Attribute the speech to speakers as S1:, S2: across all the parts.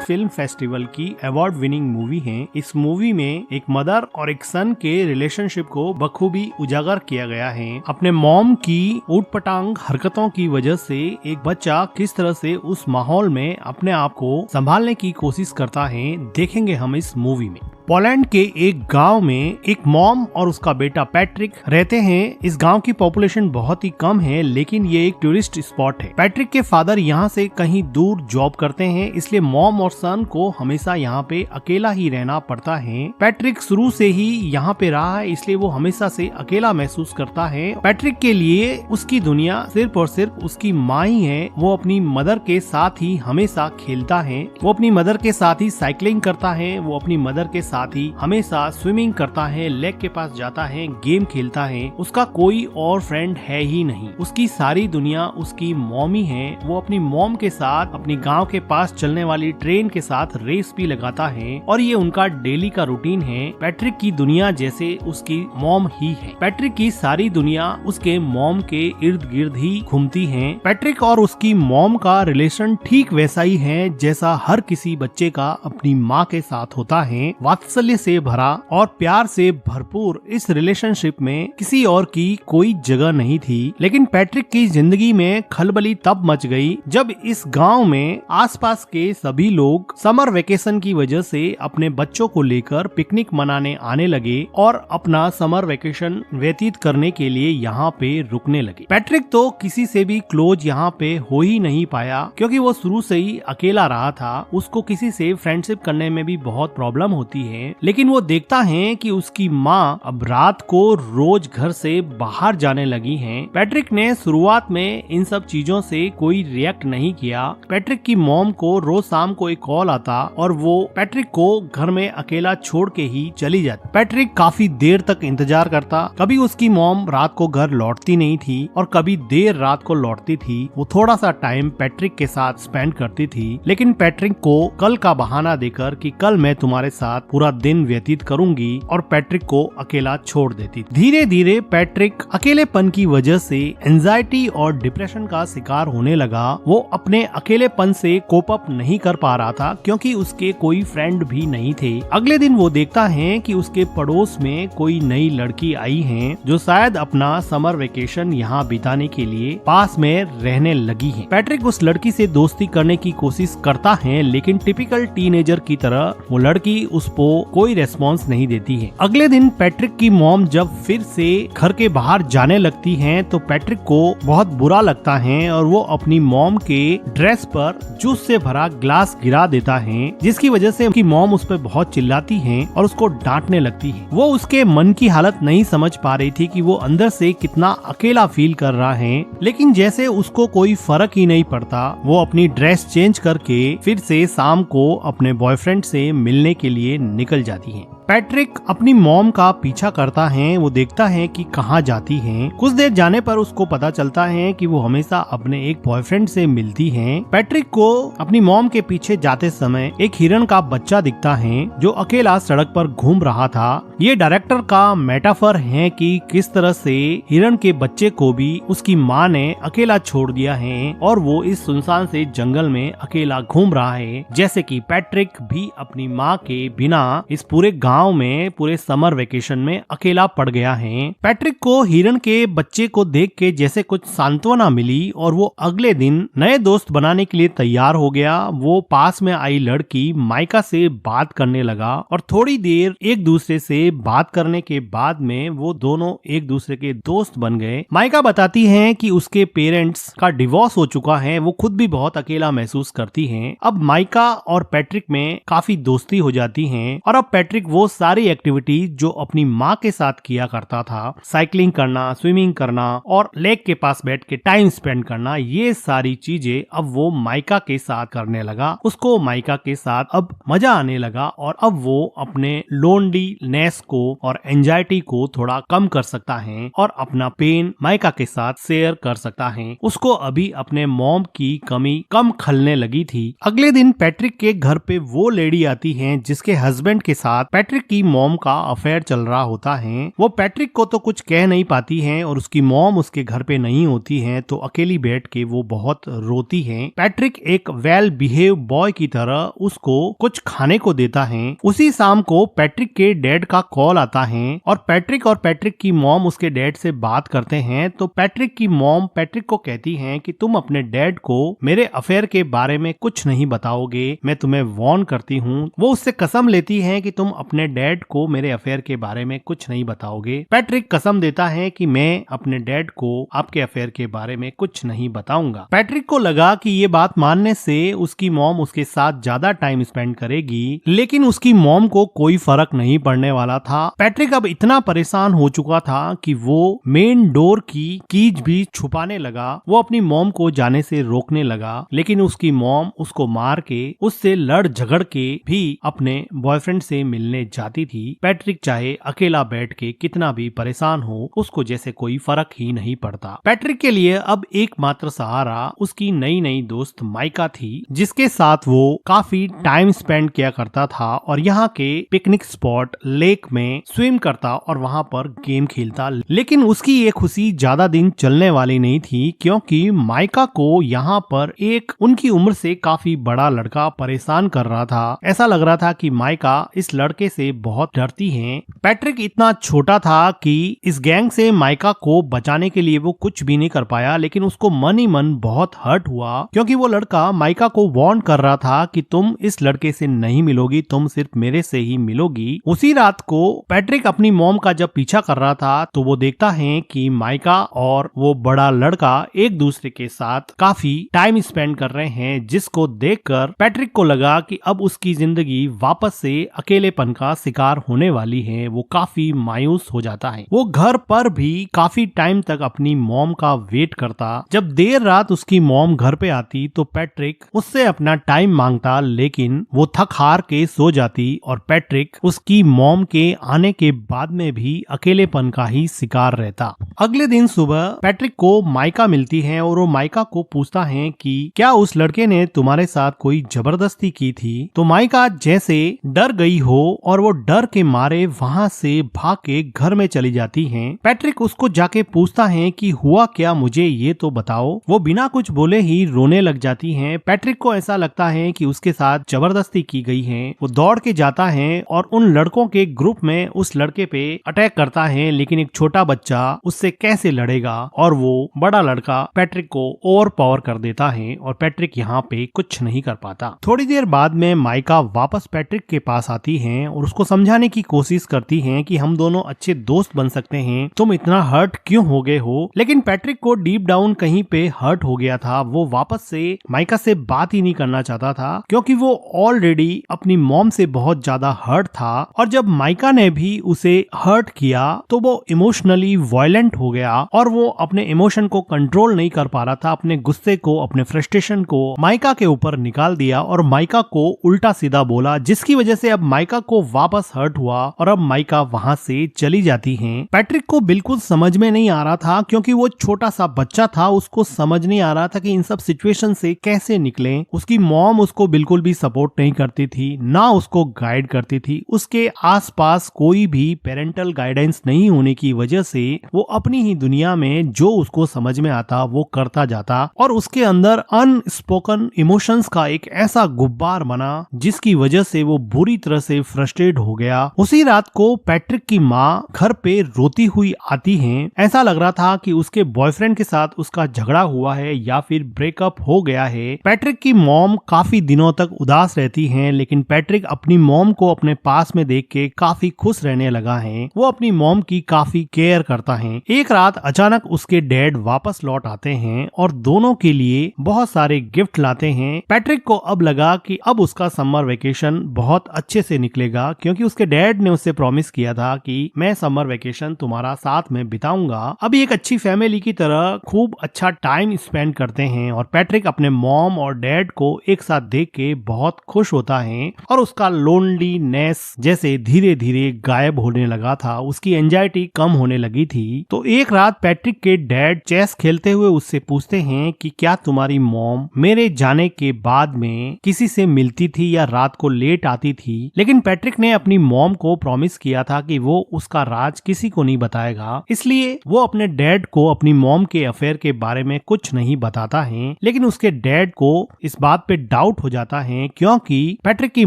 S1: Film festival की award winning movie है। इस मूवी में एक मदर और एक सन के रिलेशनशिप को बखूबी उजागर किया गया है। अपने मॉम की ऊटपटांग हरकतों की वजह से एक बच्चा किस तरह से उस माहौल में अपने आप को संभालने की कोशिश करता है, देखेंगे हम इस मूवी में। पोलैंड के एक गांव में एक मॉम और उसका बेटा पैट्रिक रहते हैं। इस गांव की पॉपुलेशन बहुत ही कम है, लेकिन ये एक टूरिस्ट स्पॉट है। पैट्रिक के फादर यहाँ से कहीं दूर जॉब करते हैं, इसलिए मॉम और सन को हमेशा यहाँ पे अकेला ही रहना पड़ता है। पैट्रिक शुरू से ही यहाँ पे रहा है, इसलिए वो हमेशा से अकेला महसूस करता है। पैट्रिक के लिए उसकी दुनिया सिर्फ और सिर्फ उसकी माँ ही है। वो अपनी मदर के साथ ही हमेशा खेलता है, वो अपनी मदर के साथ ही साइकिलिंग करता है, वो अपनी मदर के साथ ही हमेशा स्विमिंग करता है, लेक के पास जाता है, गेम खेलता है। उसका कोई और फ्रेंड है ही नहीं। उसकी सारी दुनिया उसकी मॉम ही है। वो अपनी मॉम के साथ अपनी गांव के पास चलने वाली ट्रेन के साथ रेस भी लगाता है और ये उनका डेली का रूटीन है। पैट्रिक की दुनिया जैसे उसकी मॉम ही है। पैट्रिक की सारी दुनिया उसके मॉम के इर्द गिर्द ही घूमती है। पैट्रिक और उसकी मॉम का रिलेशन ठीक वैसा ही है जैसा हर किसी बच्चे का अपनी माँ के साथ होता है। वात्सल्य से भरा और प्यार से भरपूर इस रिलेशनशिप में किसी और की कोई जगह नहीं थी। लेकिन पैट्रिक की जिंदगी में खलबली तब मच गई जब इस गांव में आसपास के सभी लोग समर वेकेशन की वजह से अपने बच्चों को लेकर पिकनिक मनाने आने लगे और अपना समर वेकेशन व्यतीत करने के लिए यहाँ पे रुकने लगे। पैट्रिक तो किसी से भी क्लोज यहाँ पे हो ही नहीं पाया, क्योंकि वो शुरू से ही अकेला रहा था। उसको किसी से फ्रेंडशिप करने में भी बहुत प्रॉब्लम होती है। लेकिन वो देखता है कि उसकी माँ अब रात को रोज घर से बाहर जाने लगी हैं। पैट्रिक ने शुरुआत में इन सब चीजों से कोई रिएक्ट नहीं किया। पैट्रिक की मॉम को रोज शाम को एक कॉल आता और वो पैट्रिक को घर में अकेला छोड़ के ही चली जाती। पैट्रिक काफी देर तक इंतजार करता। कभी उसकी मॉम रात को घर लौटती नहीं थी और कभी देर रात को लौटती थी। वो थोड़ा सा टाइम पैट्रिक के साथ स्पेंड करती थी, लेकिन पैट्रिक को कल का बहाना देकर कि कल मैं तुम्हारे साथ पूरा दिन व्यतीत करूंगी और पैट्रिक को अकेला छोड़ देती। धीरे धीरे पैट्रिक अकेलेपन की वजह से एंजाइटी और डिप्रेशन का शिकार होने लगा। वो अपने अकेलेपन से कोप अप नहीं कर पा रहा था, क्योंकि उसके कोई फ्रेंड भी नहीं थे। अगले दिन वो देखता है कि उसके पड़ोस में कोई नई लड़की आई है जो शायद अपना समर वेकेशन यहाँ बिताने के लिए पास में रहने लगी है। पैट्रिक उस लड़की से दोस्ती करने की कोशिश करता है, लेकिन टिपिकल टीनेजर की तरह वो लड़की उसको कोई रेस्पॉन्स नहीं देती है। अगले दिन पैट्रिक की मॉम जब फिर से घर के बाहर जाने लगती हैं, तो पैट्रिक को बहुत बुरा लगता है और वो अपनी मॉम के ड्रेस पर जूस से भरा ग्लास गिरा देता है, जिसकी वजह से उनकी मॉम उस पर बहुत चिल्लाती है और उसको डांटने लगती है। वो उसके मन की हालत नहीं समझ पा रही थी कि वो अंदर से कितना अकेला फील कर रहा है, लेकिन जैसे उसको कोई फर्क ही नहीं पड़ता, वो अपनी ड्रेस चेंज करके फिर से शाम को अपने बॉयफ्रेंड से मिलने के लिए निकल जाती है। पैट्रिक अपनी मॉम का पीछा करता है। वो देखता है कि कहाँ जाती है। कुछ देर जाने पर उसको पता चलता है कि वो हमेशा अपने एक बॉयफ्रेंड से मिलती है। पैट्रिक को अपनी मॉम के पीछे जाते समय एक हिरन का बच्चा दिखता है जो अकेला सड़क पर घूम रहा था। ये डायरेक्टर का मेटाफर है कि किस तरह से हिरन के बच्चे को भी उसकी माँ ने अकेला छोड़ दिया है और वो इस सुनसान से जंगल में अकेला घूम रहा है, जैसे कि पैट्रिक भी अपनी माँ के बिना इस पूरे गांव में पूरे समर वेकेशन में अकेला पड़ गया है। पैट्रिक को हिरन के बच्चे को देख के जैसे कुछ सांत्वना मिली और वो अगले दिन नए दोस्त बनाने के लिए तैयार हो गया। वो पास में आई लड़की माइका से बात करने लगा और थोड़ी देर एक दूसरे से बात करने के बाद में वो दोनों एक दूसरे के दोस्त बन गए। माइका बताती है कि उसके पेरेंट्स का डिवोर्स हो चुका है। वो खुद भी बहुत अकेला महसूस करती है। अब माइका और पैट्रिक में काफी दोस्ती हो जाती है और अब पैट्रिक वो सारी एक्टिविटीज जो अपनी माँ के साथ किया करता था, साइकिलिंग करना, स्विमिंग करना और लेक के पास बैठ के टाइम स्पेंड करना, ये सारी चीजें अब वो माइका के साथ करने लगा। उसको माइका के साथ अब मजा आने लगा और अब वो अपने लोनलीनेस को और एंजाइटी को थोड़ा कम कर सकता है और अपना पेन माइका के साथ शेयर कर सकता है। उसको अभी अपने मॉम की कमी कम खलने लगी थी। अगले दिन पैट्रिक के घर पे वो लेडी आती है जिसके हस्बैंड के साथ पैट्रिक पैट्रिक की मॉम का अफेयर चल रहा होता है। वो पैट्रिक को तो कुछ कह नहीं पाती है और उसकी मॉम उसके घर पे नहीं होती है, तो अकेली बैठ के वो बहुत रोती है। पैट्रिक एक वेल बिहेव बॉय की तरह उसको कुछ खाने को देता है। उसी शाम को पैट्रिक के डैड का कॉल आता है और पैट्रिक की मॉम उसके डैड से बात करते हैं। तो पैट्रिक की मॉम पैट्रिक को कहती है कि तुम अपने डैड को मेरे अफेयर के बारे में कुछ नहीं बताओगे, मैं तुम्हें वार्न करती हूँ। वो उससे कसम लेती है कि तुम अपने डैड को मेरे अफेयर के बारे में कुछ नहीं बताओगे। पैट्रिक कसम देता है कि मैं अपने डैड को आपके अफेयर के बारे में कुछ नहीं बताऊंगा। पैट्रिक को लगा कि ये बात मानने से उसकी मॉम उसके साथ ज्यादा टाइम स्पेंड करेगी, लेकिन उसकी मॉम को कोई फर्क नहीं पड़ने वाला था। पैट्रिक अब इतना परेशान हो चुका था कि वो मेन डोर की कीज भी छुपाने लगा। वो अपनी मॉम को जाने से रोकने लगा, लेकिन उसकी मॉम उसको मार के उससे लड़ झगड़ के भी अपने बॉयफ्रेंड से मिलने जाती थी। पैट्रिक चाहे अकेला बैठ के कितना भी परेशान हो, उसको जैसे कोई फर्क ही नहीं पड़ता। पैट्रिक के लिए अब एकमात्र सहारा उसकी नई नई दोस्त माइका थी, जिसके साथ वो काफी टाइम स्पेंड किया करता था और यहाँ के पिकनिक स्पॉट लेक में स्विम करता और वहाँ पर गेम खेलता। लेकिन उसकी ये खुशी ज्यादा दिन चलने वाली नहीं थी, क्योंकि माइका को यहाँ पर एक उनकी उम्र से काफी बड़ा लड़का परेशान कर रहा था। ऐसा लग रहा था कि माइका इस लड़के से बहुत डरती है। पैट्रिक इतना छोटा था कि इस गैंग से माइका को बचाने के लिए वो कुछ भी नहीं कर पाया, लेकिन उसको मन ही मन बहुत हर्ट हुआ, क्योंकि वो लड़का माइका को वार्न कर रहा था कि तुम इस लड़के से नहीं मिलोगी, तुम सिर्फ मेरे से ही मिलोगी। उसी रात को पैट्रिक अपनी मॉम का जब पीछा कर रहा था तो वो देखता है कि माइका और वो बड़ा लड़का एक दूसरे के साथ काफी टाइम स्पेंड कर रहे हैं, जिसको देखकर पैट्रिक को लगा कि अब उसकी जिंदगी वापस से अकेलेपन का शिकार होने वाली है। वो काफी मायूस हो जाता है। वो घर पर भी काफी टाइम तक अपनी मॉम का वेट करता। जब देर रात उसकी मॉम घर पे आती तो पैट्रिक उससे अपना टाइम मांगता, लेकिन वो थक हार के सो जाती और पैट्रिक उसकी मॉम के आने के बाद में भी अकेलेपन का ही शिकार रहता। अगले दिन सुबह पैट्रिक को माइका मिलती है और वो माइका को पूछता है कि क्या उस लड़के ने तुम्हारे साथ कोई जबरदस्ती की थी। तो माइका जैसे डर गई हो और वो डर के मारे वहाँ से भाग के घर में चली जाती है। पैट्रिक उसको जाके पूछता है कि हुआ क्या, मुझे ये तो बताओ। वो बिना कुछ बोले ही रोने लग जाती है। पैट्रिक को ऐसा लगता है कि उसके साथ जबरदस्ती की गई है। वो दौड़ के जाता है और उन लड़कों के ग्रुप में उस लड़के पे अटैक करता है, लेकिन एक छोटा बच्चा उससे कैसे लड़ेगा और वो बड़ा लड़का पैट्रिक को ओवर पावर कर देता है और पैट्रिक यहाँ पे कुछ नहीं कर पाता। थोड़ी देर बाद में माइका वापस पैट्रिक के पास आती है और उसको समझाने की कोशिश करती है कि हम दोनों अच्छे दोस्त बन सकते हैं, तुम इतना हर्ट क्यों हो गए हो। लेकिन पैट्रिक को डीप डाउन कहीं पे हर्ट हो गया था। वो वापस से माइका से बात ही नहीं करना चाहता था, क्योंकि वो ऑलरेडी अपनी मॉम से बहुत ज्यादा हर्ट था और जब माइका ने भी उसे हर्ट किया तो वो इमोशनली वायलेंट हो गया और वो अपने इमोशन को कंट्रोल नहीं कर पा रहा था। अपने गुस्से को, अपने फ्रस्ट्रेशन को माइका के ऊपर निकाल दिया और माइका को उल्टा सीधा बोला, जिसकी वजह से अब माइका को वापस हर्ट हुआ और अब माइका वहाँ से चली जाती है। पैट्रिक को बिल्कुल समझ में नहीं आ रहा था, क्योंकि वो छोटा सा बच्चा था, उसको समझ नहीं आ रहा था कि इन सब सिचुएशन से कैसे निकले। उसकी मॉम उसको बिल्कुल भी सपोर्ट नहीं करती थी, ना उसको गाइड करती थी। उसके आसपास कोई भी पेरेंटल गाइडेंस नहीं होने की वजह से वो अपनी ही दुनिया में जो उसको समझ में आता वो करता जाता और उसके अंदर अनस्पोकन इमोशंस का एक ऐसा गुब्बार बना, जिसकी वजह से वो बुरी तरह से फ्रस्ट्रेट हो गया। उसी रात को पैट्रिक की माँ घर पे रोती हुई आती है। ऐसा लग रहा था कि उसके बॉयफ्रेंड के साथ उसका झगड़ा हुआ है या फिर ब्रेकअप हो गया है। पैट्रिक की मॉम काफी दिनों तक उदास रहती हैं, लेकिन पैट्रिक अपनी मॉम को अपने पास में देख के काफी खुश रहने लगा है। वो अपनी मॉम की काफी केयर करता है। एक रात अचानक उसके डैड वापस लौट आते हैं और दोनों के लिए बहुत सारे गिफ्ट लाते हैं। पैट्रिक को अब लगा कि अब उसका समर वेकेशन बहुत अच्छे से निकलेगा, क्योंकि उसके डैड ने उससे प्रॉमिस किया था कि मैं समर वेकेशन तुम्हारा साथ में बिताऊंगा। अभी एक अच्छी फैमिली की तरह खूब अच्छा टाइम स्पेंड करते हैं और पैट्रिक अपने मॉम और डैड को एक साथ देख के बहुत खुश होता है और उसका लोनलीनेस जैसे धीरे धीरे गायब होने लगा था, उसकी एंजाइटी कम होने लगी थी। तो एक रात पैट्रिक के डैड चेस खेलते हुए उससे पूछते हैं कि क्या तुम्हारी मॉम मेरे जाने के बाद में किसी से मिलती थी या रात को लेट आती थी। लेकिन पैट्रिक पैट्रिक ने अपनी मॉम को प्रॉमिस किया था कि वो उसका राज किसी को नहीं बताएगा, इसलिए वो अपने डैड को अपनी मॉम के अफेयर के बारे में कुछ नहीं बताता है। लेकिन उसके डैड को इस बात पे डाउट हो जाता है क्योंकि पैट्रिक की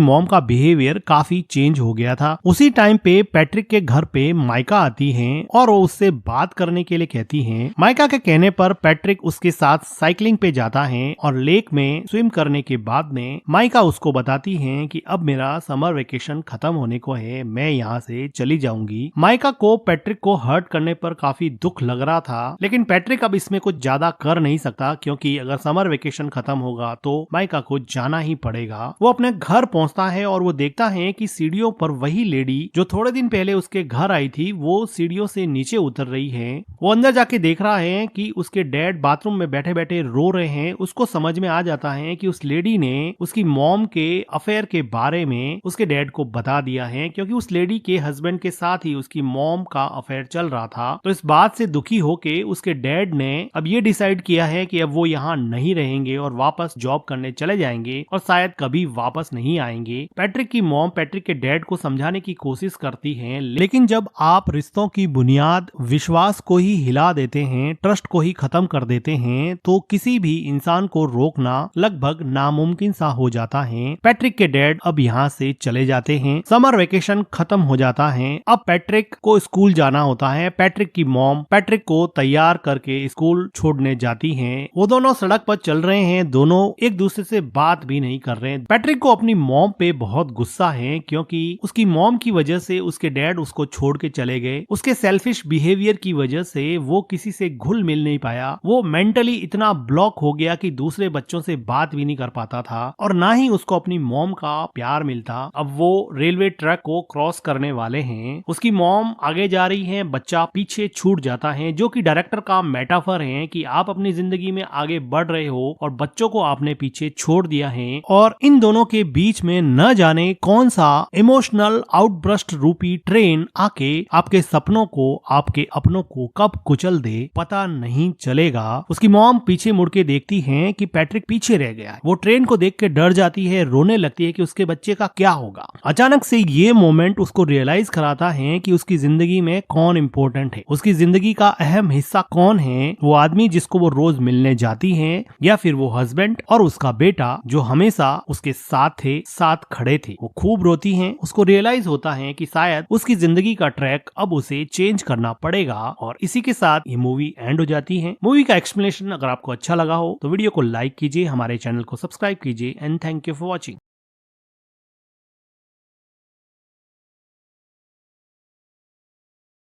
S1: मॉम का बिहेवियर काफी चेंज हो गया था। उसी टाइम पे पैट्रिक के घर पे माइका आती है और वो उससे बात करने के लिए कहती है। माइका के कहने पर पैट्रिक उसके साथ साइकिलिंग पे जाता है और लेक में स्विम करने के बाद में माइका उसको बताती है कि अब मेरा समर वेकेशन खत्म होने को है, मैं यहाँ से चली जाऊंगी। माइका को पैट्रिक को हर्ट करने पर काफी दुख लग रहा था, लेकिन पैट्रिक अब इसमें कुछ ज्यादा कर नहीं सकता क्योंकि अगर समर वेकेशन खत्म होगा तो माइका को जाना ही पड़ेगा। वो अपने घर पहुंचता है और वो देखता है कि सीढ़ियों पर वही लेडी जो थोड़े दिन पहले उसके घर आई थी वो सीढ़ियों से नीचे उतर रही है। वो अंदर जाके देख रहा है कि उसके डैड बाथरूम में बैठे बैठे रो रहे हैं। उसको समझ में आ जाता है कि उस लेडी ने उसकी मॉम के अफेयर के बारे में उसके डैड को बता दिया है, क्योंकि उस लेडी के हस्बैंड के साथ ही उसकी मॉम का अफेयर चल रहा था। तो इस बात से दुखी होके उसके डैड ने अब ये डिसाइड किया है कि अब वो यहाँ नहीं रहेंगे और वापस जॉब करने चले जाएंगे और शायद कभी वापस नहीं आएंगे। पैट्रिक की मॉम पैट्रिक के डैड को समझाने की कोशिश करती है, लेकिन जब आप रिश्तों की बुनियाद विश्वास को ही हिला देते हैं, ट्रस्ट को ही खत्म कर देते हैं, तो किसी भी इंसान को रोकना लगभग नामुमकिन सा हो जाता है। पैट्रिक के डैड अब यहाँ से चले जाते हैं। समर वेकेशन खत्म हो जाता है। अब पैट्रिक को स्कूल जाना होता है। पैट्रिक की मॉम पैट्रिक को तैयार करके स्कूल छोड़ने जाती हैं। वो दोनों सड़क पर चल रहे हैं, दोनों एक दूसरे से बात भी नहीं कर रहे हैं। पैट्रिक को अपनी मॉम पे बहुत गुस्सा है क्योंकि उसकी मॉम की वजह से उसके डैड उसको छोड़ के चले गए। उसके सेल्फिश बिहेवियर की वजह से वो किसी से घुल मिल नहीं पाया। वो मेंटली इतना ब्लॉक हो गया कि दूसरे बच्चों से बात भी नहीं कर पाता था और ना ही उसको अपनी मॉम का प्यार मिलता। अब वो रेलवे ट्रैक को क्रॉस करने वाले हैं। उसकी मॉम आगे जा रही है, बच्चा पीछे छूट जाता है, जो कि डायरेक्टर का मेटाफर है कि आप अपनी जिंदगी में आगे बढ़ रहे हो और बच्चों को आपने पीछे छोड़ दिया है। और इन दोनों के बीच में न जाने कौन सा इमोशनल आउटब्रस्ट रूपी ट्रेन आके आपके सपनों को, आपके अपनों को कब कुचल दे पता नहीं चलेगा। उसकी मॉम पीछे मुड़ के देखती है कि पैट्रिक पीछे रह गया है। वो ट्रेन को देख के डर जाती है, रोने लगती है कि उसके बच्चे का क्या होगा। अचानक से ये मोमेंट उसको रियलाइज कराता है कि उसकी जिंदगी में कौन इम्पोर्टेंट है, उसकी जिंदगी का अहम हिस्सा कौन है। वो आदमी जिसको वो रोज मिलने जाती है, या फिर वो हस्बैंड और उसका बेटा जो हमेशा उसके साथ थे, साथ खड़े थे। वो खूब रोती है। उसको रियलाइज होता है कि शायद उसकी जिंदगी का ट्रैक अब उसे चेंज करना पड़ेगा। और इसी के साथ ये मूवी एंड हो जाती है। मूवी का एक्सप्लेनेशन अगर आपको अच्छा लगा हो तो वीडियो को लाइक कीजिए, हमारे चैनल को सब्सक्राइब कीजिए and thank you for watching.